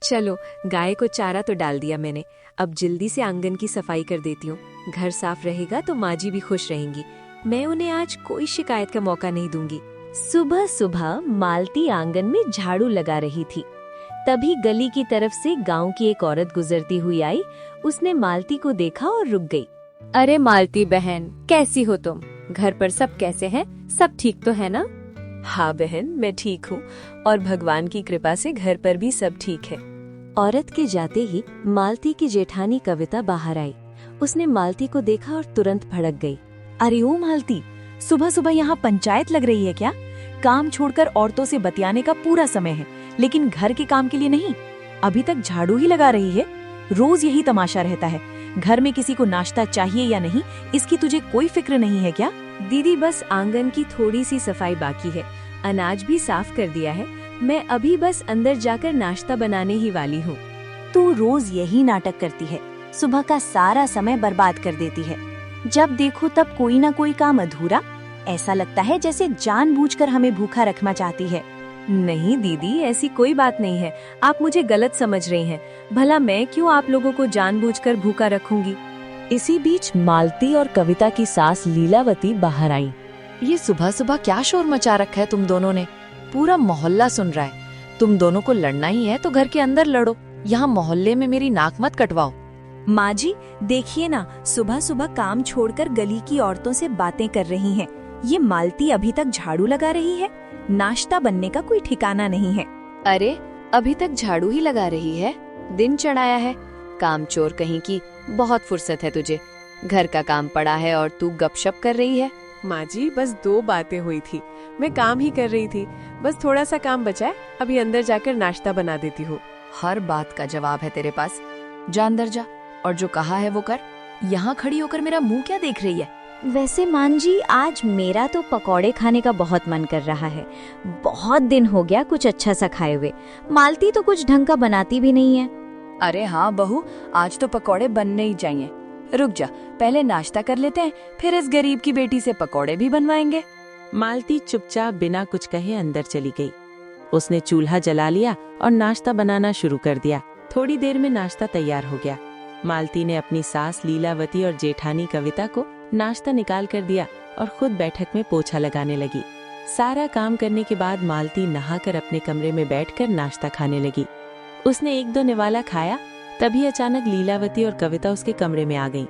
चलो, गाय को चारा तो डाल दिया मैंने। अब जल्दी से आंगन की सफाई कर देती हूँ। घर साफ रहेगा तो माँ जी भी खुश रहेंगी। मैं उन्हें आज कोई शिकायत का मौका नहीं दूंगी। सुबह सुबह मालती आंगन में झाड़ू लगा रही थी। तभी गली की तरफ से गांव की एक औरत गुजरती हुई आई। उसने मालती को देखा और रुक गई। अरे मालती बहन, कैसी हो तुम? घर पर सब कैसे हैं? सब ठीक तो है ना? हाँ बहन, मैं ठीक हूँ और भगवान की कृपा से घर पर भी सब ठीक है। औरत के जाते ही मालती की जेठानी कविता बाहर आई। उसने मालती को देखा और तुरंत भड़क गई। अरे ओ मालती, सुबह सुबह यहाँ पंचायत लग रही है क्या? काम छोड़कर औरतों से बतियाने का पूरा समय है, लेकिन घर के काम के लिए नहीं। अभी तक झाड़ू ही लगा रही है। रोज यही तमाशा रहता है। घर में किसी को नाश्ता चाहिए या नहीं, इसकी तुझे कोई फिक्र नहीं है क्या? दीदी, बस आंगन की थोड़ी सी सफाई बाकी है। अनाज भी साफ कर दिया है। मैं अभी बस अंदर जाकर नाश्ता बनाने ही वाली हूँ। तू रोज यही नाटक करती है। सुबह का सारा समय बर्बाद कर देती है। जब देखो तब कोई ना कोई काम अधूरा। ऐसा लगता है जैसे जानबूझकर हमें भूखा रखना चाहती है। नहीं दीदी, ऐसी कोई बात नहीं है। आप मुझे गलत समझ रही हैं। भला मैं क्यों आप लोगों को जानबूझकर भूखा रखूंगी? इसी बीच मालती और कविता की सास लीलावती बाहर आई। ये सुबह सुबह क्या शोर मचा रखा है तुम दोनों ने? पूरा मोहल्ला सुन रहा है। तुम दोनों को लड़ना ही है तो घर के अंदर लड़ो। यहाँ मोहल्ले में मेरी नाक मत कटवाओ। माँ जी, देखिए ना, सुबह सुबह काम छोड़कर गली की औरतों से बातें कर रही हैं। ये मालती अभी तक झाड़ू लगा रही है। नाश्ता बनने का कोई ठिकाना नहीं है। अरे, अभी तक झाड़ू ही लगा रही है? दिन चढ़ाया है। काम चोर कहीं की, बहुत फुर्सत है तुझे। घर का काम पड़ा है और तू गपशप कर रही है। माँ जी, बस 2 बातें हुई थी। मैं काम ही कर रही थी। बस थोड़ा सा काम बचा है, अभी अंदर जाकर नाश्ता बना देती हूँ। हर बात का जवाब है तेरे पास। जा अंदर जा और जो कहा है वो कर। यहाँ खड़ी होकर मेरा मुंह क्या देख रही है? वैसे मान जी, आज मेरा तो पकौड़े खाने का बहुत मन कर रहा है। बहुत दिन हो गया कुछ अच्छा सा खाए हुए। मालती तो कुछ ढंग का बनाती भी नहीं है। अरे हाँ बहू, आज तो पकौड़े बनने ही चाहिए। रुक जा, पहले नाश्ता कर लेते हैं, फिर इस गरीब की बेटी से पकौड़े भी बनवाएंगे। मालती चुपचाप बिना कुछ कहे अंदर चली गई। उसने चूल्हा जला लिया और नाश्ता बनाना शुरू कर दिया। थोड़ी देर में नाश्ता तैयार हो गया। मालती ने अपनी सास लीलावती और जेठानी कविता को नाश्ता निकाल कर दिया और खुद बैठक में पोछा लगाने लगी। सारा काम करने के बाद मालती नहाकर अपने कमरे में बैठकर नाश्ता खाने लगी। उसने 1-2 निवाला खाया, तभी अचानक लीलावती और कविता उसके कमरे में आ गईं।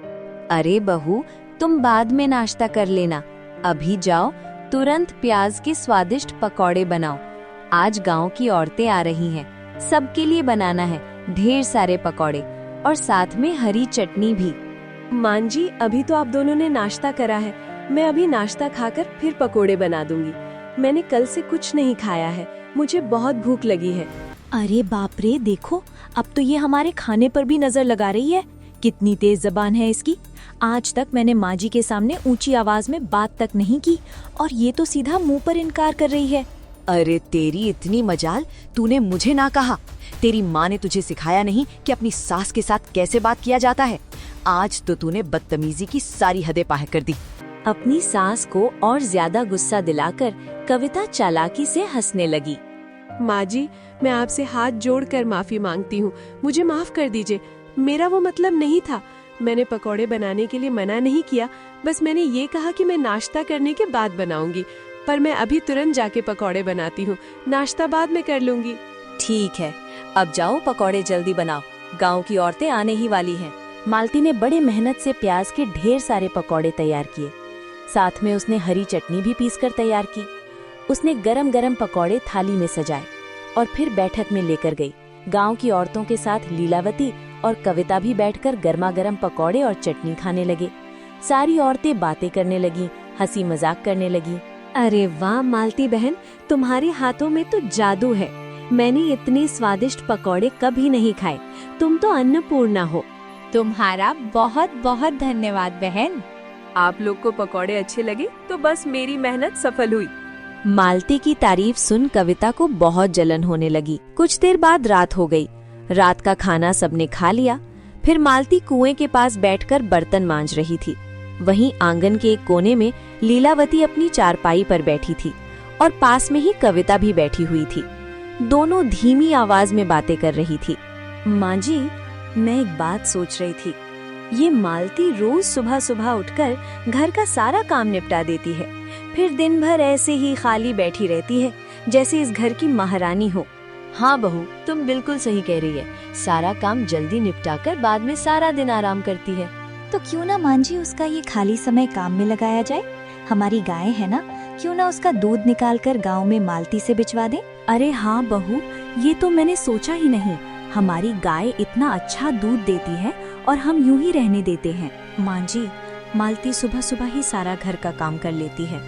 अरे बहू, तुम बाद में नाश्ता कर लेना। अभी जाओ, तुरंत प्याज के स्वादिष्ट पकौड़े बनाओ। आज गांव की औरतें आ रही हैं, सबके लिए बनाना है ढेर सारे पकौड़े और साथ में हरी चटनी भी। माँ जी, अभी तो आप दोनों ने नाश्ता करा है। मैं अभी नाश्ता खाकर फिर पकोड़े बना दूंगी। मैंने कल से कुछ नहीं खाया है। मुझे बहुत भूख लगी है। अरे बाप रे, देखो, अब तो ये हमारे खाने पर भी नजर लगा रही है। कितनी तेज जबान है इसकी। आज तक मैंने माँ जी के सामने ऊंची आवाज में बात तक नहीं की और ये तो सीधा मुंह पर इनकार कर रही है। अरे तेरी इतनी मजाल, तूने मुझे ना कहा। तेरी माँ ने तुझे सिखाया नहीं कि अपनी सास के साथ कैसे बात किया जाता है। आज तो तूने बदतमीजी की सारी हदें पार कर दी। अपनी सास को और ज्यादा गुस्सा दिलाकर कविता चालाकी से हंसने लगी। माँ जी, मैं आपसे हाथ जोड़कर माफी मांगती हूँ। मुझे माफ कर दीजिए। मेरा वो मतलब नहीं था। मैंने पकौड़े बनाने के लिए मना नहीं किया। बस मैंने ये कहा कि मैं नाश्ता करने के बाद बनाऊंगी। पर मैं अभी तुरंत जाके पकौड़े बनाती हूँ। नाश्ता बाद में कर लूंगी। ठीक है, अब जाओ पकौड़े जल्दी बनाओ। गांव की औरतें आने ही वाली हैं। मालती ने बड़े मेहनत से प्याज के ढेर सारे पकौड़े तैयार किए। साथ में उसने हरी चटनी भी पीसकर तैयार की। उसने गरम गरम पकौड़े थाली में सजाए और फिर बैठक में लेकर गई। गांव की औरतों के साथ लीलावती और कविता भी बैठकर गर्मा गर्म पकौड़े और चटनी खाने लगे। सारी औरतें बातें करने लगी, हंसी मजाक करने लगी। अरे वाह मालती बहन, तुम्हारे हाथों में तो जादू है। मैंने इतने स्वादिष्ट पकौड़े कभी नहीं खाए। तुम तो अन्नपूर्णा हो। तुम्हारा बहुत बहुत धन्यवाद बहन। आप लोग को पकौड़े अच्छे लगे तो बस मेरी मेहनत सफल हुई। मालती की तारीफ सुन कविता को बहुत जलन होने लगी। कुछ देर बाद रात हो गई। रात का खाना सबने खा लिया। फिर मालती कुएं के पास बैठकर बर्तन मांज रही थी। वहीं आंगन के एक कोने में लीलावती अपनी चारपाई पर बैठी थी और पास में ही कविता भी बैठी हुई थी। दोनों धीमी आवाज में बातें कर रही थी। माँ जी, मैं एक बात सोच रही थी। ये मालती रोज सुबह सुबह उठकर घर का सारा काम निपटा देती है, फिर दिन भर ऐसे ही खाली बैठी रहती है जैसे इस घर की महारानी हो। हाँ बहू, तुम बिल्कुल सही कह रही है। सारा काम जल्दी निपटाकर बाद में सारा दिन आराम करती है। तो क्यों ना माँ जी उसका ये खाली समय काम में लगाया जाए। हमारी गाय है ना, क्यों ना उसका दूध निकालकर गांव में मालती से बिचवा दें। अरे हाँ बहू, ये तो मैंने सोचा ही नहीं। हमारी गाय इतना अच्छा दूध देती है और हम यूं ही रहने देते हैं। माँ जी, मालती सुबह सुबह ही सारा घर का काम कर लेती है।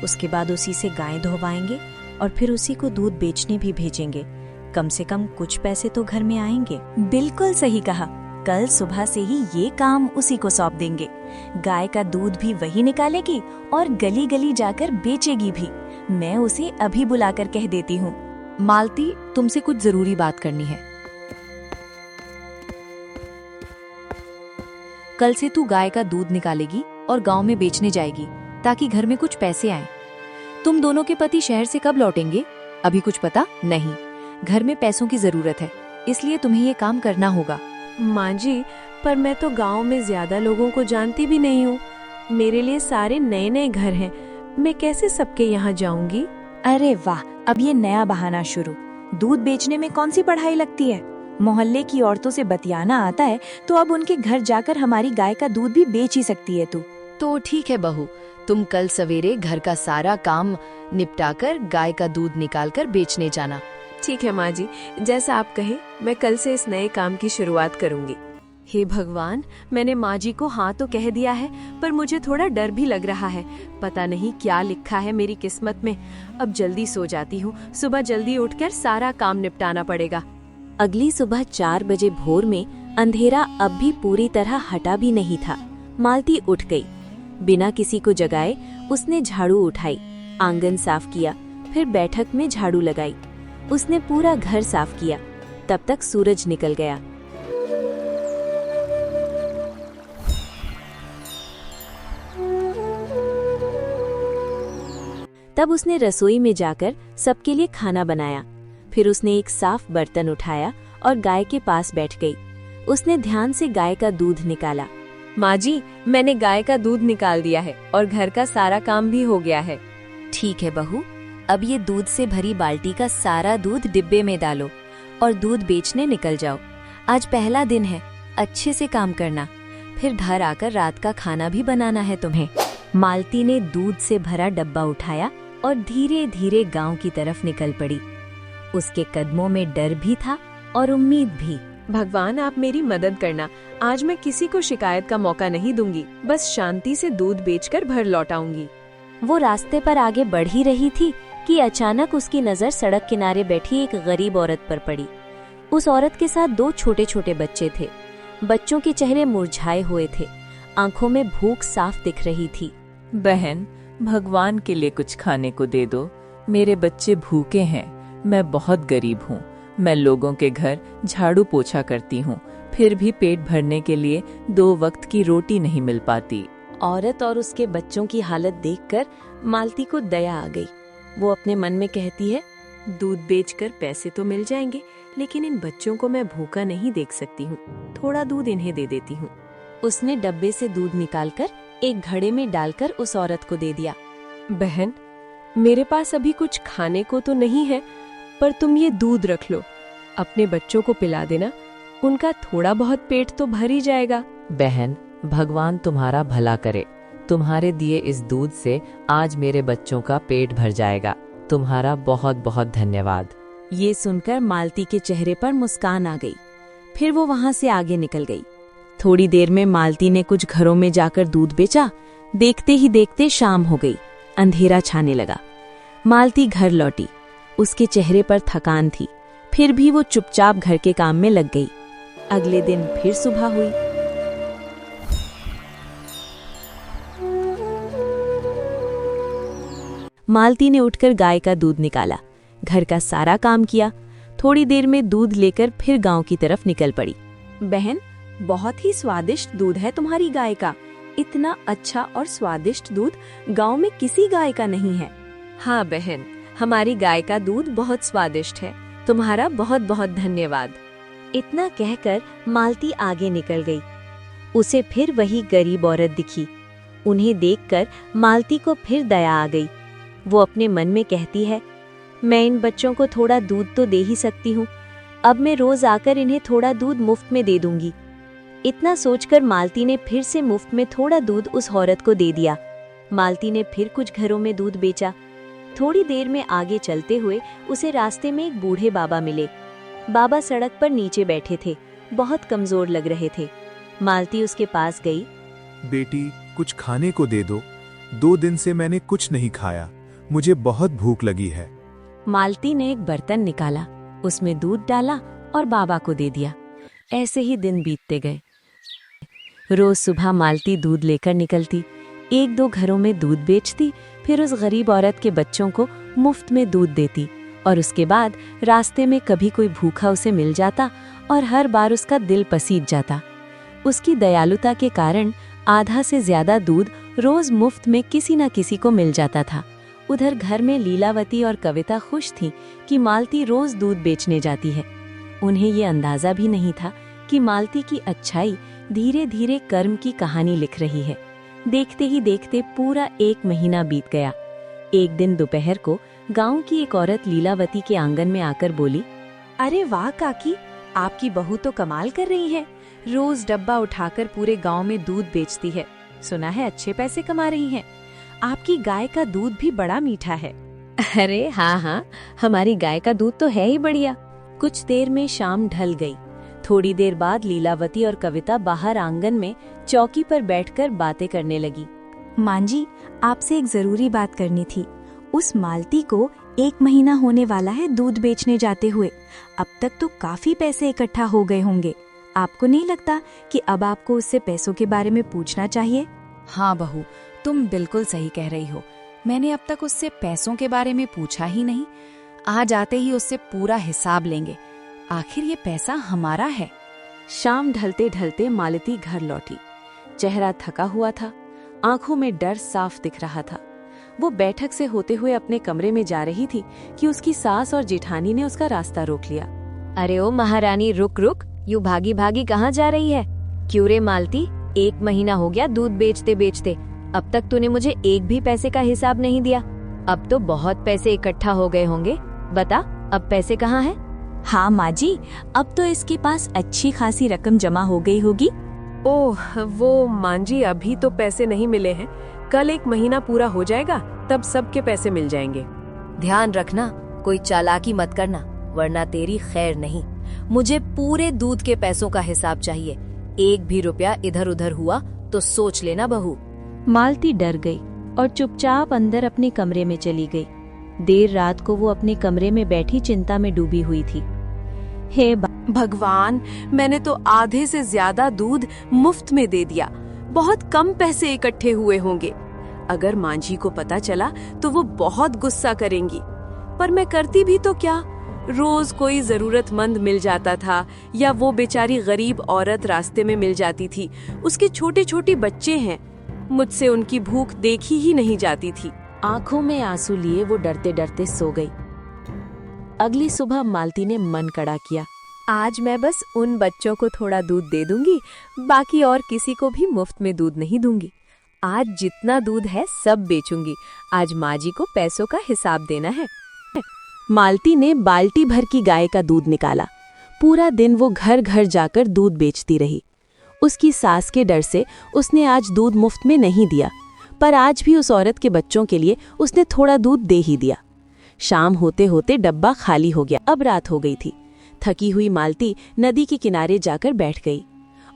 उसके बाद उसी से गाय धोवाएंगे और फिर उसी को दूध बेचने भी भेजेंगे। कम से कम कुछ पैसे तो घर में आएंगे। बिल्कुल सही कहा। कल सुबह से ही ये काम उसी को सौंप देंगे। गाय का दूध भी वही निकालेगी और गली गली जाकर बेचेगी भी। मैं उसे अभी बुलाकर कह देती हूँ। मालती, तुमसे कुछ जरूरी बात करनी है। कल से तू गाय का दूध निकालेगी और गांव में बेचने जाएगी ताकि घर में कुछ पैसे आएं। तुम दोनों के पति शहर से कब लौटेंगे, अभी कुछ पता नहीं। घर में पैसों की जरूरत है, इसलिए तुम्हें ये काम करना होगा। माँ जी, पर मैं तो गांव में ज्यादा लोगों को जानती भी नहीं हूँ। मेरे लिए सारे नए नए घर हैं। मैं कैसे सबके यहाँ जाऊंगी। अरे वाह, अब ये नया बहाना शुरू। दूध बेचने में कौन सी पढ़ाई लगती है। मोहल्ले की औरतों से बतियाना आता है तो अब उनके घर जाकर हमारी गाय का दूध भी बेच ही सकती है तू। तो ठीक है बहू, तुम कल सवेरे घर का सारा काम निपटाकर गाय का दूध निकालकर बेचने जाना। ठीक है माँ जी, जैसा आप कहे मैं कल से इस नए काम की शुरुआत करूंगी। हे भगवान, मैंने माँ जी को हाँ तो कह दिया है, पर मुझे थोड़ा डर भी लग रहा है। पता नहीं क्या लिखा है मेरी किस्मत में। अब जल्दी सो जाती हूँ, सुबह जल्दी उठकर सारा काम निपटाना पड़ेगा। अगली सुबह 4 बजे भोर में अंधेरा अब भी पूरी तरह हटा भी नहीं था। मालती उठ गई। बिना किसी को जगाए उसने झाड़ू उठाई, आंगन साफ किया, फिर बैठक में झाड़ू लगाई। उसने पूरा घर साफ किया। तब तक सूरज निकल गया। तब उसने रसोई में जाकर सबके लिए खाना बनाया। फिर उसने एक साफ बर्तन उठाया और गाय के पास बैठ गई। उसने ध्यान से गाय का दूध निकाला। माँ जी, मैंने गाय का दूध निकाल दिया है और घर का सारा काम भी हो गया है। ठीक है बहू, अब ये दूध से भरी बाल्टी का सारा दूध डिब्बे में डालो और दूध बेचने निकल जाओ। आज पहला दिन है, अच्छे से काम करना, फिर घर आकर रात का खाना भी बनाना है तुम्हें। मालती ने दूध से भरा डब्बा उठाया और धीरे धीरे गांव की तरफ निकल पड़ी। उसके कदमों में डर भी था और उम्मीद भी। भगवान, आप मेरी मदद करना। आज मैं किसी को शिकायत का मौका नहीं दूंगी, बस शांति से दूध बेचकर घर लौटाऊंगी। वो रास्ते पर आगे बढ़ ही रही थी कि अचानक उसकी नजर सड़क किनारे बैठी एक गरीब औरत पर पड़ी। उस औरत के साथ 2 छोटे छोटे बच्चे थे। बच्चों के चेहरे मुरझाए हुए थे, आंखों में भूख साफ दिख रही थी। बहन, भगवान के लिए कुछ खाने को दे दो। मेरे बच्चे भूखे हैं। मैं बहुत गरीब हूँ। मैं लोगों के घर झाड़ू पोछा करती हूँ, फिर भी पेट भरने के लिए 2 वक्त की रोटी नहीं मिल पाती। औरत और उसके बच्चों की हालत देखकर मालती को दया आ गई। वो अपने मन में कहती है, दूध बेचकर पैसे तो मिल जाएंगे, लेकिन इन बच्चों को मैं भूखा नहीं देख सकती हूँ। थोड़ा दूध इन्हें दे देती हूँ। उसने डब्बे से दूध निकालकर एक घड़े में डालकर उस औरत को दे दिया। बहन, मेरे पास अभी कुछ खाने को तो नहीं है, पर तुम ये दूध रख लो, अपने बच्चों को पिला देना। उनका थोड़ा बहुत पेट तो भर ही जाएगा। बहन, भगवान तुम्हारा भला करे। तुम्हारे दिए इस दूध से आज मेरे बच्चों का पेट भर जाएगा। तुम्हारा बहुत बहुत धन्यवाद। ये सुनकर मालती के चेहरे पर मुस्कान आ गई। फिर वो वहां से आगे निकल गई। थोड़ी देर में मालती ने कुछ घरों में जाकर दूध बेचा। देखते ही देखते शाम हो गई, अंधेरा छाने लगा। मालती घर लौटी। उसके चेहरे पर थकान थी, फिर भी वो चुपचाप घर के काम में लग गई। अगले दिन फिर सुबह हुई। मालती ने उठकर गाय का दूध निकाला, घर का सारा काम किया। थोड़ी देर में दूध लेकर फिर गांव की तरफ निकल पड़ी। बहन, बहुत ही स्वादिष्ट दूध है तुम्हारी गाय का। इतना अच्छा और स्वादिष्ट दूध गांव में किसी गाय का नहीं है। हाँ बहन, हमारी गाय का दूध बहुत स्वादिष्ट है। तुम्हारा बहुत बहुत धन्यवाद। इतना कहकर मालती आगे निकल गई। उसे फिर वही गरीब औरत दिखी। उन्हें देखकर मालती को फिर दया आ गई। वो अपने मन में कहती है, मैं इन बच्चों को थोड़ा दूध तो दे ही सकती हूँ। अब मैं रोज आकर इन्हें थोड़ा दूध मुफ्त में दे दूंगी। इतना सोचकर मालती ने फिर से मुफ्त में थोड़ा दूध उस औरत को दे दिया। मालती ने फिर कुछ घरों में दूध बेचा। थोड़ी देर में आगे चलते हुए उसे रास्ते में एक बूढ़े बाबा मिले। बाबा सड़क पर नीचे बैठे थे, बहुत कमजोर लग रहे थे। मालती उसके पास गई। बेटी, कुछ खाने को दे दो। 2 दिन से मैंने कुछ नहीं खाया, मुझे बहुत भूख लगी है। मालती ने एक बर्तन निकाला, उसमें दूध डाला और बाबा को दे दिया। ऐसे ही दिन बीतते गए। रोज सुबह मालती दूध लेकर निकलती, 1-2 घरों में दूध बेचती, फिर उस गरीब औरत के बच्चों को मुफ्त में दूध देती और उसके बाद रास्ते में कभी कोई भूखा उसे मिल जाता और हर बार उसका दिल पसीज जाता। उसकी दयालुता के कारण आधा से ज्यादा दूध रोज मुफ्त में किसी न किसी को मिल जाता था। उधर घर में लीलावती और कविता खुश थीं कि मालती रोज दूध बेचने जाती है। उन्हें ये अंदाजा भी नहीं था कि मालती की अच्छाई धीरे धीरे कर्म की कहानी लिख रही है। देखते ही देखते पूरा 1 महीना बीत गया। एक दिन दोपहर को गांव की एक औरत लीलावती के आंगन में आकर बोली, अरे वाह काकी, आपकी बहू तो कमाल कर रही है। रोज डब्बा उठाकर पूरे गांव में दूध बेचती है। सुना है अच्छे पैसे कमा रही हैं। आपकी गाय का दूध भी बड़ा मीठा है। अरे हाँ हाँ, हमारी गाय का दूध तो है ही बढ़िया। कुछ देर में शाम ढल गई। थोड़ी देर बाद लीलावती और कविता बाहर आंगन में चौकी पर बैठकर बातें करने लगी। मां जी, आपसे एक जरूरी बात करनी थी। उस मालती को 1 महीना होने वाला है दूध बेचने जाते हुए। अब तक तो काफी पैसे इकट्ठा हो गए होंगे। आपको नहीं लगता कि अब आपको उससे पैसों के बारे में पूछना चाहिए? हाँ बहू, तुम बिल्कुल सही कह रही हो। मैंने अब तक उससे पैसों के बारे में पूछा ही नहीं। आज आते ही उससे पूरा हिसाब लेंगे। आखिर ये पैसा हमारा है। शाम ढलते ढलते मालती घर लौटी। चेहरा थका हुआ था, आंखों में डर साफ दिख रहा था। वो बैठक से होते हुए अपने कमरे में जा रही थी कि उसकी सास और जेठानी ने उसका रास्ता रोक लिया। अरे ओ महारानी, रुक रुक, यूं भागी भागी कहाँ जा रही है? क्यों रे मालती, 1 महीना हो गया दूध बेचते बेचते, अब तक तूने मुझे एक भी पैसे का हिसाब नहीं दिया। अब तो बहुत पैसे इकट्ठा हो गए होंगे। बता, अब पैसे कहाँ हैं? हाँ माँ जी, अब तो इसके पास अच्छी खासी रकम जमा हो गई होगी। ओह, वो मां जी, अभी तो पैसे नहीं मिले हैं। कल 1 महीना पूरा हो जाएगा, तब सबके पैसे मिल जाएंगे। ध्यान रखना, कोई चालाकी मत करना, वरना तेरी खैर नहीं। मुझे पूरे दूध के पैसों का हिसाब चाहिए। 1 भी रुपया इधर उधर हुआ तो सोच लेना बहू। मालती डर गई और चुपचाप अंदर अपने कमरे में चली गई। देर रात को वो अपने कमरे में बैठी चिंता में डूबी हुई थी। हे भगवान, मैंने तो आधे से ज्यादा दूध मुफ्त में दे दिया। बहुत कम पैसे इकट्ठे हुए होंगे। अगर मां जी को पता चला तो वो बहुत गुस्सा करेंगी। पर मैं करती भी तो क्या? रोज कोई जरूरतमंद मिल जाता था या वो बेचारी गरीब औरत रास्ते में मिल जाती थी। उसके छोटे छोटे बच्चे हैं, मुझसे उनकी भूख देखी ही नहीं जाती थी। आंखों में आंसू लिए वो डरते डरते सो गई। अगली सुबह मालती ने मन कड़ा किया। आज मैं बस उन बच्चों को थोड़ा दूध दे दूंगी, बाकी और किसी को भी मुफ्त में दूध नहीं दूंगी। आज जितना दूध है सब बेचूंगी। आज माँ जी को पैसों का हिसाब देना है। मालती ने बाल्टी भर की गाय का दूध निकाला। पूरा दिन वो घर घर जाकर दूध बेचती रही। उसकी सास के डर से उसने आज दूध मुफ्त में नहीं दिया, पर आज भी उस औरत के बच्चों के लिए उसने थोड़ा दूध दे ही दिया। शाम होते होते डब्बा खाली हो गया। अब रात हो गई थी। थकी हुई मालती नदी के किनारे जाकर बैठ गई।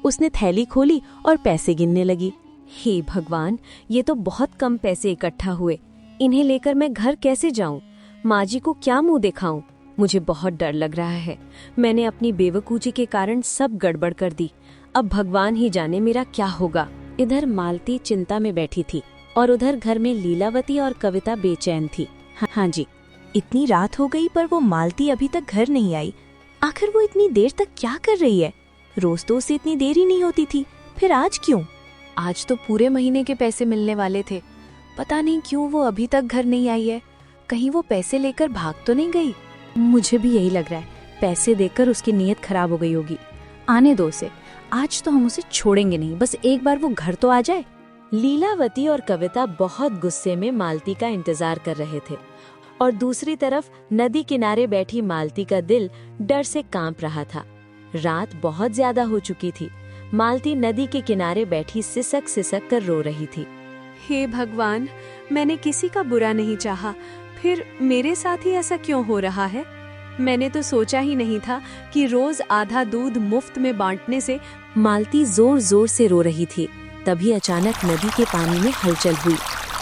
उसने थैली खोली और पैसे गिनने लगी। हे भगवान, ये तो बहुत कम पैसे इकट्ठा हुए। इन्हें लेकर मैं घर कैसे जाऊं? माँ जी को क्या मुंह दिखाऊं? मुझे बहुत डर लग रहा है। मैंने अपनी बेवकूफी के कारण सब गड़बड़ कर दी। अब भगवान ही जाने मेरा क्या होगा। इधर मालती चिंता में बैठी थी और उधर घर में लीलावती और कविता बेचैन थी। हाँ जी, इतनी रात हो गई पर वो मालती अभी तक घर नहीं आई। आखिर वो इतनी देर तक क्या कर रही है? रोज तो उसे इतनी देर ही नहीं होती थी, फिर आज क्यों? आज तो पूरे महीने के पैसे मिलने वाले थे। पता नहीं क्यों वो अभी तक घर नहीं आई है। कहीं वो पैसे लेकर भाग तो नहीं गई? मुझे भी यही लग रहा है, पैसे देकर उसकी नीयत खराब हो गई होगी। आने दो उसे, आज तो हम उसे छोड़ेंगे नहीं, बस एक बार वो घर तो आ जाए। लीलावती और कविता बहुत गुस्से में मालती का इंतजार कर रहे थे और दूसरी तरफ नदी किनारे बैठी मालती का दिल डर से कांप रहा था। रात बहुत ज्यादा हो चुकी थी। मालती नदी के किनारे बैठी सिसक सिसक कर रो रही थी। हे भगवान, मैंने किसी का बुरा नहीं चाहा, फिर मेरे साथ ही ऐसा क्यों हो रहा है? मैंने तो सोचा ही नहीं था कि रोज आधा दूध मुफ्त में बांटने से। मालती जोर जोर से रो रही थी। तभी अचानक नदी के पानी में हलचल हुई।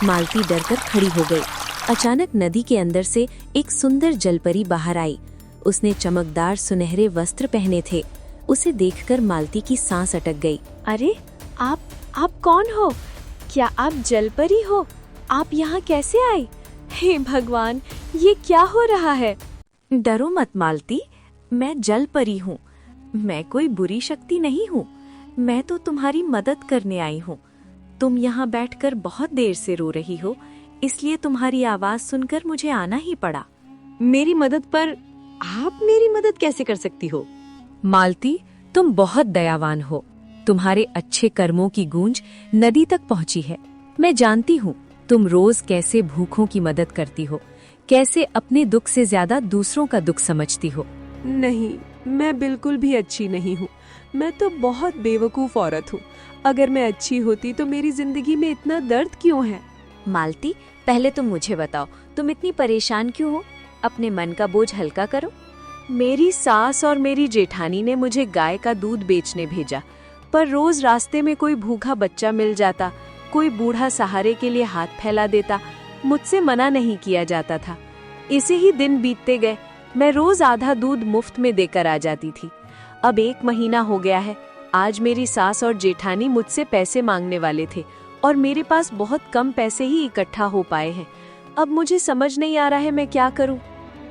मालती डरकर खड़ी हो गई। अचानक नदी के अंदर से एक सुंदर जलपरी बाहर आई। उसने चमकदार सुनहरे वस्त्र पहने थे। उसे देखकर मालती की सांस अटक गई। अरे आप कौन हो? क्या आप जलपरी हो? आप यहाँ कैसे आए? हे भगवान, ये क्या हो रहा है? डरो मत मालती, मैं जलपरी हूँ। मैं कोई बुरी शक्ति नहीं हूँ। मैं तो तुम्हारी मदद करने आई हूँ। तुम यहाँ बैठकर बहुत देर से रो रही हो, इसलिए तुम्हारी आवाज सुनकर मुझे आना ही पड़ा। मेरी मदद पर आप मेरी मदद कैसे कर सकती हो? मालती, तुम बहुत दयावान हो। तुम्हारे अच्छे कर्मों की गूंज नदी तक पहुंची है। मैं जानती हूँ तुम रोज कैसे भूखों की मदद करती हो, कैसे अपने दुख से ज्यादा दूसरों का दुख समझती हो। नहीं, मैं बिल्कुल भी अच्छी नहीं हूँ। मैं तो बहुत बेवकूफ औरत हूँ। अगर मैं अच्छी होती तो मेरी जिंदगी में इतना दर्द क्यों है? मालती, पहले तुम मुझे बताओ, तुम इतनी परेशान क्यों हो? अपने मन का बोझ हल्का करो। मेरी सास और मेरी जेठानी ने मुझे गाय का दूध बेचने भेजा, पर रोज रास्ते में कोई भूखा बच्चा मिल जाता, कोई बूढ़ा सहारे के लिए हाथ फैला देता। मुझसे मना नहीं किया जाता था। इसे ही दिन बीतते गए। मैं रोज आधा दूध मुफ्त में देकर आ जाती थी। अब 1 महीना हो गया है। आज मेरी सास और जेठानी मुझसे पैसे मांगने वाले थे और मेरे पास बहुत कम पैसे ही इकट्ठा हो पाए हैं। अब मुझे समझ नहीं आ रहा है मैं क्या करूं।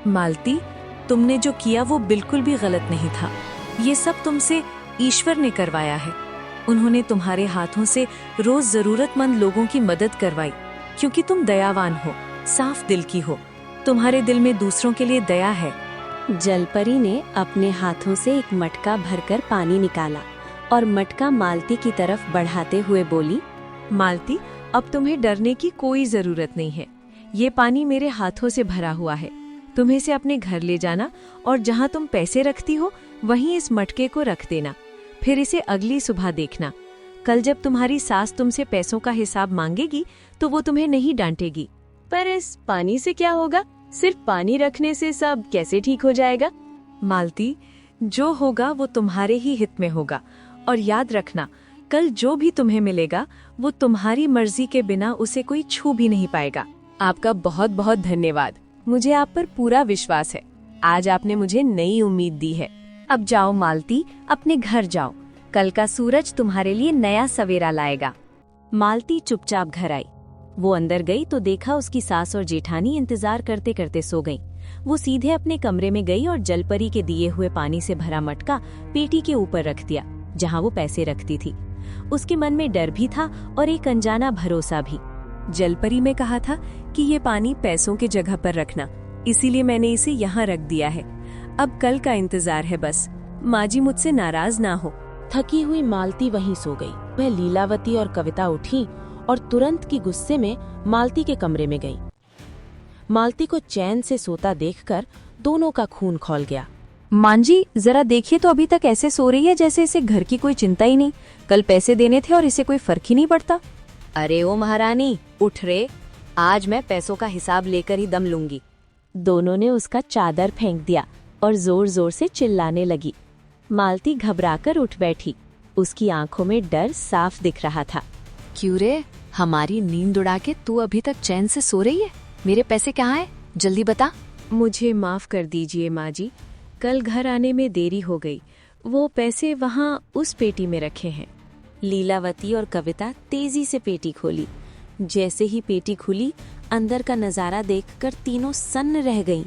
मालती, तुमने जो किया वो बिल्कुल भी गलत नहीं था। ये सब तुमसे ईश्वर ने करवाया है। उन्होंने तुम्हारे हाथों से रोज जरूरतमंद लोगों की मदद करवाई, क्योंकि तुम दयावान हो, साफ दिल की हो। तुम्हारे दिल में दूसरों के लिए दया है। जलपरी ने अपने हाथों से एक मटका भरकर पानी निकाला और मटका मालती की तरफ बढ़ाते हुए बोली, मालती, अब तुम्हें डरने की कोई जरूरत नहीं है। ये पानी मेरे हाथों से भरा हुआ है। तुम्हें इसे अपने घर ले जाना और जहाँ तुम पैसे रखती हो वहीं इस मटके को रख देना। फिर इसे अगली सुबह देखना। कल जब तुम्हारी सास तुमसे पैसों का हिसाब मांगेगी तो वो तुम्हें नहीं डांटेगी। पर इस पानी से क्या होगा? सिर्फ पानी रखने से सब कैसे ठीक हो जाएगा? मालती, जो होगा वो तुम्हारे ही हित में होगा। और याद रखना, कल जो भी तुम्हें मिलेगा वो तुम्हारी मर्जी के बिना उसे कोई छू भी नहीं पाएगा। आपका बहुत बहुत धन्यवाद। मुझे आप पर पूरा विश्वास है। आज आपने मुझे नई उम्मीद दी है। अब जाओ मालती, अपने घर जाओ। कल का सूरज तुम्हारे लिए नया सवेरा लाएगा। मालती चुपचाप घर आई। वो अंदर गई तो देखा उसकी सास और जेठानी इंतजार करते करते सो गईं। वो सीधे अपने कमरे में गई और जलपरी के दिए हुए पानी से भरा मटका पेटी के ऊपर रख दिया, जहाँ वो पैसे रखती थी। उसके मन में डर भी था और एक अनजाना भरोसा भी। जलपरी में कहा था कि ये पानी पैसों की जगह पर रखना, इसीलिए मैंने इसे यहाँ रख दिया है। अब कल का इंतजार है बस। माँ जी मुझसे नाराज ना हो। थकी हुई मालती वहीं सो गई। वह लीलावती और कविता उठी और तुरंत की गुस्से में मालती के कमरे में गई। मालती को चैन से सोता देखकर दोनों का खून खौल गया। मां जी, जरा देखिए तो अभी तक ऐसे सो रही है जैसे इसे घर की कोई चिंता ही नहीं। कल पैसे देने थे और इसे कोई फर्क ही नहीं पड़ता। अरे ओ महारानी, उठ रे। आज मैं पैसों का हिसाब लेकर ही दम लूंगी। दोनों ने उसका चादर फेंक दिया और जोर जोर से चिल्लाने लगी। मालती घबराकर उठ बैठी। उसकी आंखों में डर साफ दिख रहा था। क्यों रे, हमारी नींद उड़ा के तू अभी तक चैन से सो रही है? मेरे पैसे कहाँ हैं? जल्दी बता। मुझे माफ कर दीजिए माँ जी, कल घर आने में देरी हो गई। वो पैसे वहाँ उस पेटी में रखे हैं। लीलावती और कविता तेजी से पेटी खोली। जैसे ही पेटी खुली, अंदर का नजारा देखकर तीनों सन्न रह गईं।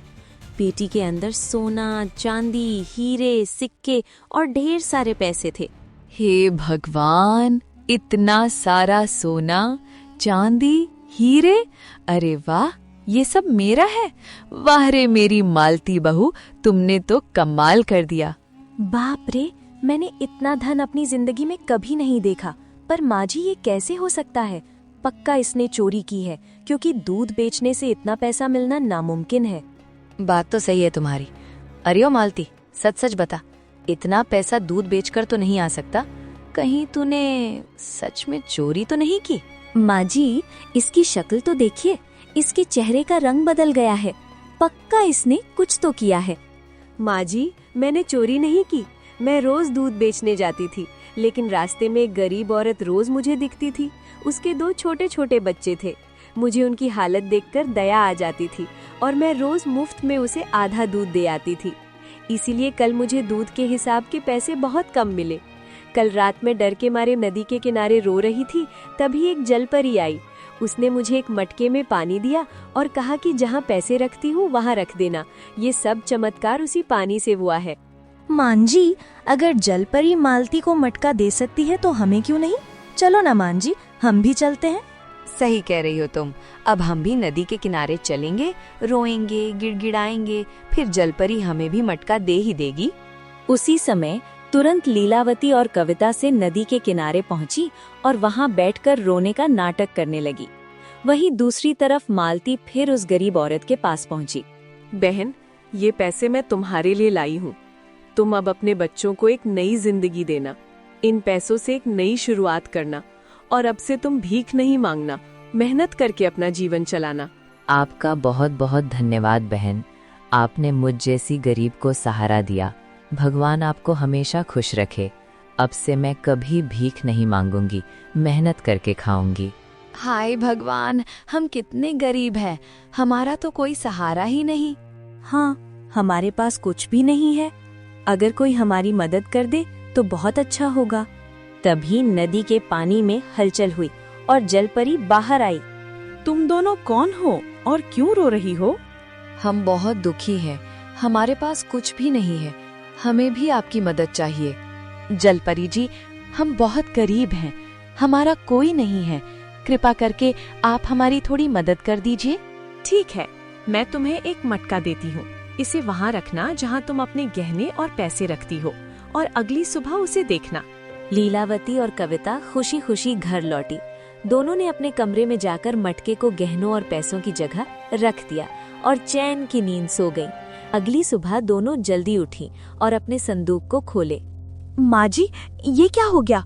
पेटी के अंदर सोना, चांदी, हीरे, सिक्के और ढेर सारे पैसे थे। हे भगवान, इतना सारा सोना, चांदी, हीरे! अरे वाह, ये सब मेरा है? वाह रे मेरी मालती बहू, तुमने तो कमाल कर दिया। बाप रे, मैंने इतना धन अपनी जिंदगी में कभी नहीं देखा। पर माँ जी, ये कैसे हो सकता है? पक्का इसने चोरी की है, क्योंकि दूध बेचने से इतना पैसा मिलना नामुमकिन है। बात तो सही है तुम्हारी। अरे ओ मालती, सच सच बता, इतना पैसा दूध बेचकर तो नहीं आ सकता। कहीं तूने सच में चोरी तो नहीं की? माँ जी, इसकी शक्ल तो देखिए, इसके चेहरे का रंग बदल गया है। पक्का इसने कुछ तो किया है। माँ जी, मैंने चोरी नहीं की। मैं रोज दूध बेचने जाती थी, लेकिन रास्ते में एक गरीब औरत रोज मुझे दिखती थी। उसके 2 छोटे छोटे बच्चे थे। मुझे उनकी हालत देखकर दया आ जाती थी और मैं रोज मुफ्त में उसे आधा दूध दे आती थी। इसीलिए कल मुझे दूध के हिसाब के पैसे बहुत कम मिले। कल रात में डर के मारे नदी के किनारे रो रही थी, तभी एक जलपरी आई। उसने मुझे एक मटके में पानी दिया और कहा कि जहाँ पैसे रखती हूँ वहाँ रख देना। ये सब चमत्कार उसी पानी से हुआ है। मान जी, अगर जलपरी मालती को मटका दे सकती है तो हमें क्यों नहीं? चलो ना मान जी, हम भी चलते हैं। सही कह रही हो तुम। अब हम भी नदी के किनारे चलेंगे, रोएंगे, गिड़गिड़ाएंगे, फिर जलपरी हमें भी मटका दे ही देगी। उसी समय तुरंत लीलावती और कविता से नदी के किनारे पहुंची और वहां बैठकर रोने का नाटक करने लगी। वहीं दूसरी तरफ मालती फिर उस गरीब औरत के पास पहुंची। बहन, ये पैसे मैं तुम्हारे लिए लाई हूँ। तुम अब अपने बच्चों को एक नई जिंदगी देना। इन पैसों से एक नई शुरुआत करना और अब से तुम भीख नहीं मांगना, मेहनत करके अपना जीवन चलाना। आपका बहुत बहुत धन्यवाद बहन। आपने मुझ जैसी गरीब को सहारा दिया। भगवान आपको हमेशा खुश रखे। अब से मैं कभी भीख नहीं मांगूंगी, मेहनत करके खाऊंगी। हाय भगवान, हम कितने गरीब हैं, हमारा तो कोई सहारा ही नहीं। हाँ, हमारे पास कुछ भी नहीं है। अगर कोई हमारी मदद कर दे तो बहुत अच्छा होगा। तभी नदी के पानी में हलचल हुई और जलपरी बाहर आई। तुम दोनों कौन हो और क्यों रो रही हो? हम बहुत दुखी हैं, हमारे पास कुछ भी नहीं है, हमें भी आपकी मदद चाहिए। जलपरी जी, हम बहुत गरीब हैं, हमारा कोई नहीं है। कृपा करके आप हमारी थोड़ी मदद कर दीजिए। ठीक है, मैं तुम्हें एक मटका देती हूँ। इसे वहाँ रखना जहाँ तुम अपने गहने और पैसे रखती हो, और अगली सुबह उसे देखना। लीलावती और कविता खुशी खुशी घर लौटी। दोनों ने अपने कमरे में जाकर मटके को गहनों और पैसों की जगह रख दिया और चैन की नींद सो गईं। अगली सुबह दोनों जल्दी उठी और अपने संदूक को खोले। माँ जी, ये क्या हो गया?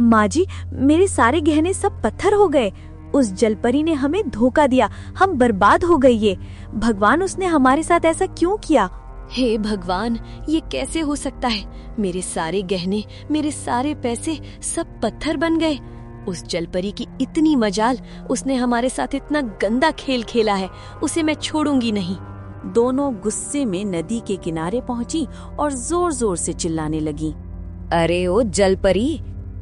माँ जी, मेरे सारे गहने सब पत्थर हो गए। उस जलपरी ने हमें धोखा दिया, हम बर्बाद हो गए। ये भगवान, उसने हमारे साथ ऐसा क्यों किया? हे भगवान, ये कैसे हो सकता है? मेरे सारे गहने, मेरे सारे पैसे सब पत्थर बन गए। उस जलपरी की इतनी मजाल, उसने हमारे साथ इतना गंदा खेल खेला है, उसे मैं छोड़ूंगी नहीं। दोनों गुस्से में नदी के किनारे पहुंची और जोर जोर से चिल्लाने लगी। अरे ओ जलपरी,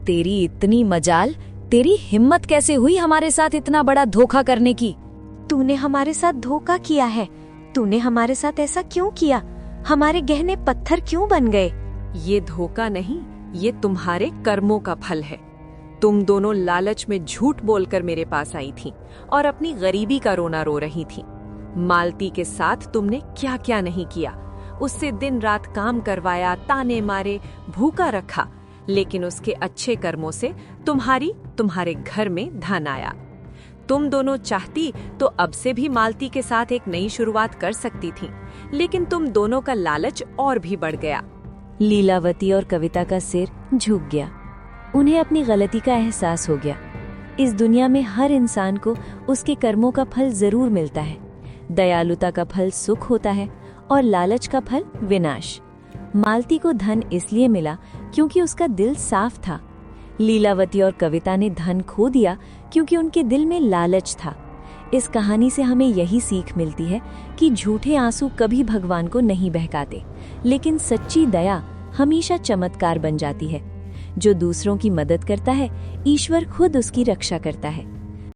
तेरी इतनी मजाल, तेरी हिम्मत कैसे हुई हमारे साथ इतना बड़ा धोखा करने की? तूने हमारे साथ धोखा किया है। तूने हमारे साथ ऐसा क्यों किया? हमारे गहने पत्थर क्यों बन गए? ये धोखा नहीं, ये तुम्हारे कर्मों का फल है। तुम दोनों लालच में झूठ बोलकर मेरे पास आई थी और अपनी गरीबी का रोना रो रही थी। मालती के साथ तुमने क्या क्या नहीं किया। उससे दिन रात काम करवाया, ताने मारे, भूखा रखा, लेकिन उसके अच्छे कर्मों से तुम्हारे घर में धन आया। तुम दोनों चाहती तो अब से भी मालती के साथ एक नई शुरुआत कर सकती थी, लेकिन तुम दोनों का लालच और भी बढ़ गया। लीलावती और कविता का सिर झुक गया। उन्हें अपनी गलती का एहसास हो गया। इस दुनिया में हर इंसान को उसके कर्मों का फल जरूर मिलता है। दयालुता का फल सुख होता है और लालच का फल विनाश। मालती को धन इसलिए मिला क्योंकि उसका दिल साफ था। लीलावती और कविता ने धन खो दिया क्योंकि उनके दिल में लालच था। इस कहानी से हमें यही सीख मिलती है कि झूठे आंसू कभी भगवान को नहीं बहकाते, लेकिन सच्ची दया हमेशा चमत्कार बन जाती है। जो दूसरों की मदद करता है, ईश्वर खुद उसकी रक्षा करता है।